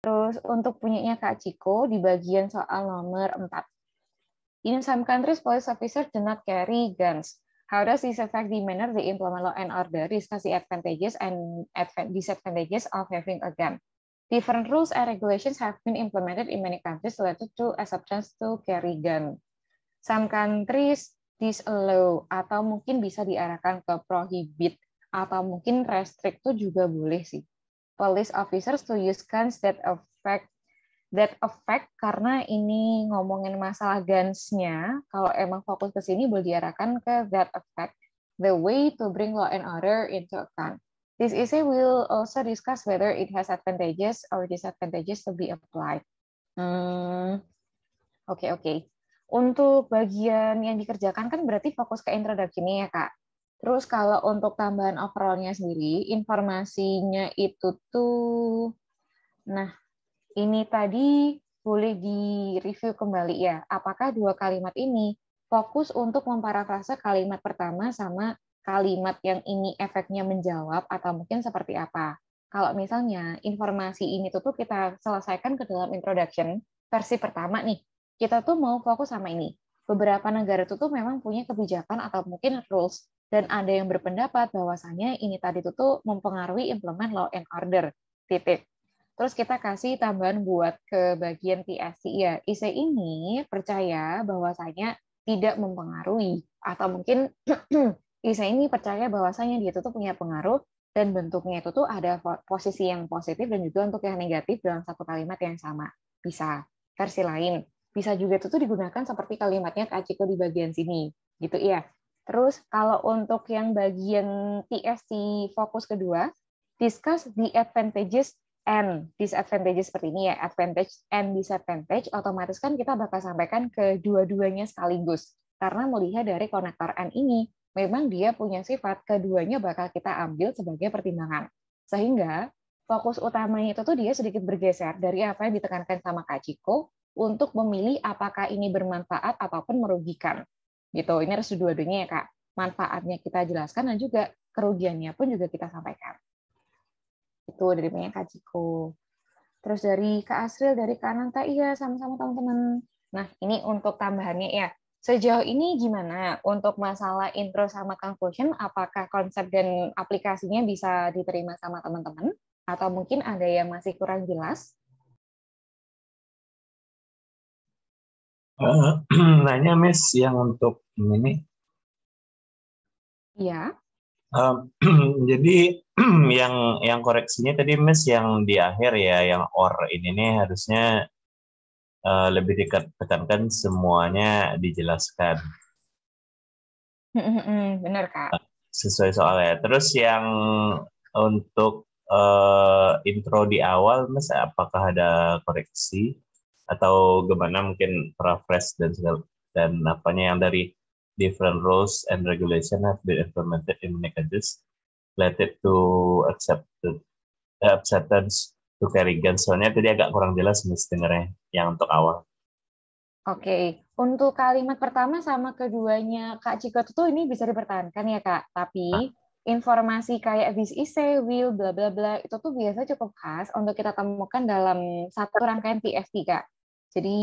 Terus untuk punyanya Kak Ciko di bagian soal nomor 4. In some countries, police officers do not carry guns. How does this affect the manner they implement law and order? Discuss the advantages and disadvantages of having a gun. Different rules and regulations have been implemented in many countries related to acceptance to carry gun. Some countries disallow atau mungkin bisa diarahkan ke prohibit atau mungkin restrict itu juga boleh sih. Police officers to use guns that affect karena ini ngomongin masalah guns-nya, kalau emang fokus ke sini boleh diarahkan ke that affect the way to bring law and order into account. This essay will also discuss whether it has advantages or disadvantages to be applied. Oke. Untuk bagian yang dikerjakan kan berarti fokus ke introduction-nya ya, Kak. Terus kalau untuk tambahan overall-nya sendiri, informasinya itu tuh, nah, ini tadi boleh di-review kembali ya. Apakah dua kalimat ini fokus untuk memparafrase kalimat pertama sama kalimat yang ini efeknya menjawab atau mungkin seperti apa? Kalau misalnya informasi ini tuh kita selesaikan ke dalam introduction versi pertama nih, kita tuh mau fokus sama ini. Beberapa negara itu tuh memang punya kebijakan atau mungkin rules dan ada yang berpendapat bahwasanya ini tadi tuh mempengaruhi implement law and order. Titik. Terus kita kasih tambahan buat ke bagian TSC ya. IC ini percaya bahwasanya tidak mempengaruhi atau mungkin IC ini percaya bahwasanya dia itu tuh punya pengaruh dan bentuknya itu tuh ada posisi yang positif dan juga untuk yang negatif dalam satu kalimat yang sama. Bisa. Versi lain bisa juga itu tuh digunakan seperti kalimatnya Kak Ciko di bagian sini. Gitu ya. Terus kalau untuk yang bagian TSC fokus kedua, discuss the advantages and disadvantages seperti ini ya, advantage and disadvantage, otomatis kan kita bakal sampaikan ke dua-duanya sekaligus. Karena melihat dari konektor N ini, memang dia punya sifat, keduanya bakal kita ambil sebagai pertimbangan. Sehingga fokus utamanya itu tuh dia sedikit bergeser dari apa yang ditekankan sama Kak Ciko untuk memilih apakah ini bermanfaat ataupun merugikan. Gitu, ini harus dua-duanya ya Kak. Manfaatnya kita jelaskan dan juga kerugiannya pun juga kita sampaikan. Itu dari banyak Kak Ciko. Terus dari Kak Asril, dari Kak Ananta, iya sama-sama teman-teman. Nah, ini untuk tambahannya ya. Sejauh ini gimana untuk masalah intro sama conclusion, apakah konsep dan aplikasinya bisa diterima sama teman-teman? Atau mungkin ada yang masih kurang jelas? Nanya Miss yang untuk ini. Iya. Jadi yang koreksinya tadi Miss yang di akhir ya, yang or ini nih harusnya lebih ditekankan semuanya dijelaskan. Benar, Kak. Sesuai soalnya. Terus yang untuk intro di awal, Mas, apakah ada koreksi atau gimana? Mungkin paraphrase dan apanya yang dari different rules and regulation have been implemented in many countries related to acceptance to carry guns. Soalnya tadi agak kurang jelas Mas dengarnya yang untuk awal. Oke, untuk kalimat pertama sama keduanya Kak Ciko tuh ini bisa dipertahankan ya Kak, tapi informasi kayak this is a will bla bla bla itu tuh biasa cukup khas untuk kita temukan dalam satu rangkaian TFT Kak. Jadi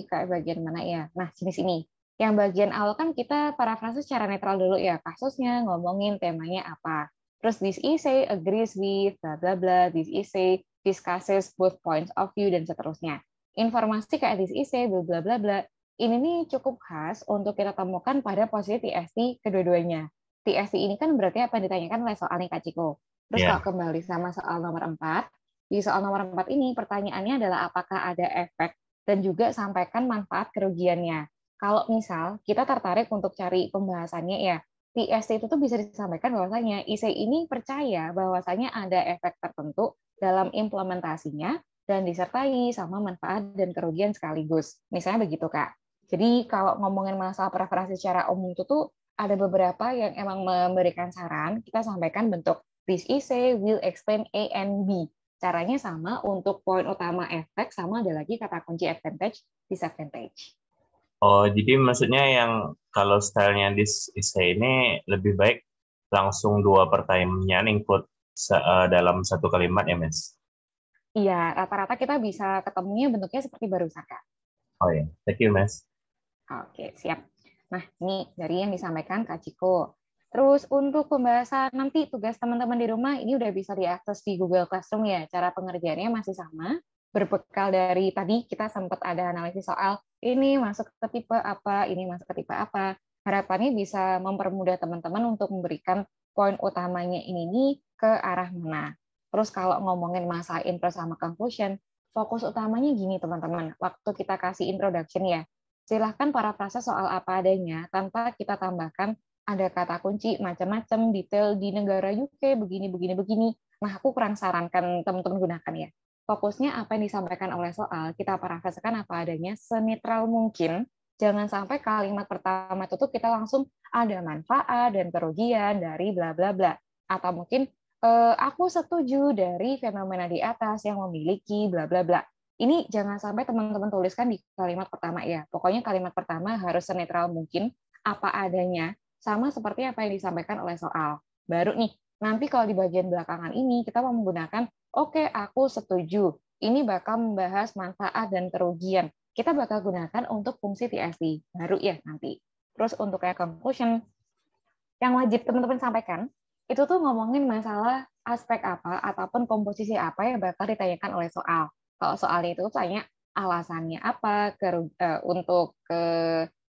kayak bagian mana ya? Nah, sini-sini. Yang bagian awal kan kita parafrase secara netral dulu ya, kasusnya ngomongin temanya apa. Terus this is a agrees with bla bla bla, this is a discusses both points of view dan seterusnya. Informasi kayak this is a bla bla bla ini nih cukup khas untuk kita temukan pada posisi TST kedua-duanya. TST ini kan berarti apa yang ditanyakan oleh soal nih Kak Ciko. Terus kalau kembali sama soal nomor 4, di soal nomor 4 ini pertanyaannya adalah apakah ada efek dan juga sampaikan manfaat kerugiannya. Kalau misal kita tertarik untuk cari pembahasannya ya, TST itu tuh bisa disampaikan bahwasanya IC ini percaya bahwasanya ada efek tertentu dalam implementasinya dan disertai sama manfaat dan kerugian sekaligus. Misalnya begitu, Kak. Jadi kalau ngomongin masalah preferensi secara umum itu tuh ada beberapa yang emang memberikan saran, kita sampaikan bentuk this essay will explain A and B. Caranya sama untuk poin utama efek, sama ada lagi kata kunci advantage, disadvantage. Oh, jadi maksudnya yang kalau stylenya this essay ini lebih baik langsung dua pertanyaannya include dalam satu kalimat ya, Mas? Iya, rata-rata kita bisa ketemunya bentuknya seperti barusan, Kak. Oh ya, thank you, Mas. Oke, siap. Nah, ini dari yang disampaikan Kak Ciko. Terus untuk pembahasan nanti tugas teman-teman di rumah ini udah bisa diakses di Google Classroom ya. Cara pengerjaannya masih sama. Berbekal dari tadi kita sempat ada analisis soal ini masuk ke tipe apa, ini masuk ke tipe apa. Harapannya bisa mempermudah teman-teman untuk memberikan poin utamanya ini nih ke arah mana. Terus kalau ngomongin masalah intro sama conclusion, fokus utamanya gini teman-teman. Waktu kita kasih introduction ya, silahkan parafrase soal apa adanya tanpa kita tambahkan ada kata kunci macam-macam detail di negara UK begini begini begini. Nah, aku kurang sarankan teman-teman gunakan ya. Fokusnya apa yang disampaikan oleh soal, kita parafrasekan apa adanya senetral mungkin. Jangan sampai kalimat pertama itu tuh kita langsung ada manfaat dan kerugian dari bla bla bla. Atau mungkin aku setuju dari fenomena di atas yang memiliki bla bla bla. Ini jangan sampai teman-teman tuliskan di kalimat pertama ya. Pokoknya kalimat pertama harus senetral mungkin, apa adanya, sama seperti apa yang disampaikan oleh soal. Baru nih, nanti kalau di bagian belakangan ini kita mau menggunakan, oke, aku setuju. Ini bakal membahas manfaat dan kerugian. Kita bakal gunakan untuk fungsi TSD. Baru ya nanti. Terus untuk kayak conclusion, yang wajib teman-teman sampaikan, itu tuh ngomongin masalah aspek apa ataupun komposisi apa yang bakal ditanyakan oleh soal. Kalau soalnya itu tanya alasannya apa, untuk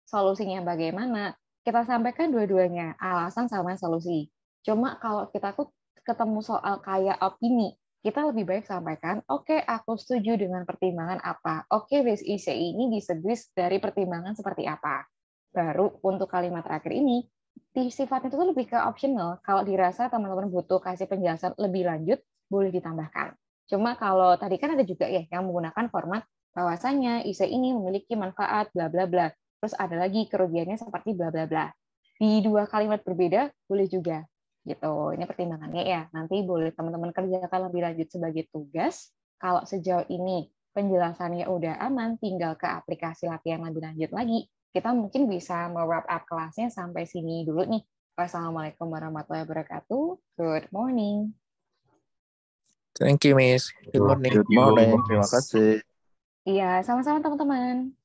solusinya bagaimana, kita sampaikan dua-duanya, alasan sama solusi. Cuma kalau kita tuh ketemu soal kayak opini, kita lebih baik sampaikan, oke, aku setuju dengan pertimbangan apa. Oke, this issue ini disegris dari pertimbangan seperti apa. Baru untuk kalimat terakhir ini, sifatnya itu tuh lebih ke optional. Kalau dirasa teman-teman butuh kasih penjelasan lebih lanjut, boleh ditambahkan. Cuma kalau tadi kan ada juga ya yang menggunakan format bahwasanya ise ini memiliki manfaat bla bla bla. Terus ada lagi kerugiannya seperti bla bla bla. Di dua kalimat berbeda boleh juga. Gitu. Ini pertimbangannya ya. Nanti boleh teman-teman kerjakan lebih lanjut sebagai tugas. Kalau sejauh ini penjelasannya udah aman, tinggal ke aplikasi latihan lebih lanjut lagi. Kita mungkin bisa wrap up kelasnya sampai sini dulu nih. Wassalamualaikum warahmatullahi wabarakatuh. Good morning. Thank you, Miss. Good morning. Good morning, terima kasih. Iya, sama-sama teman-teman.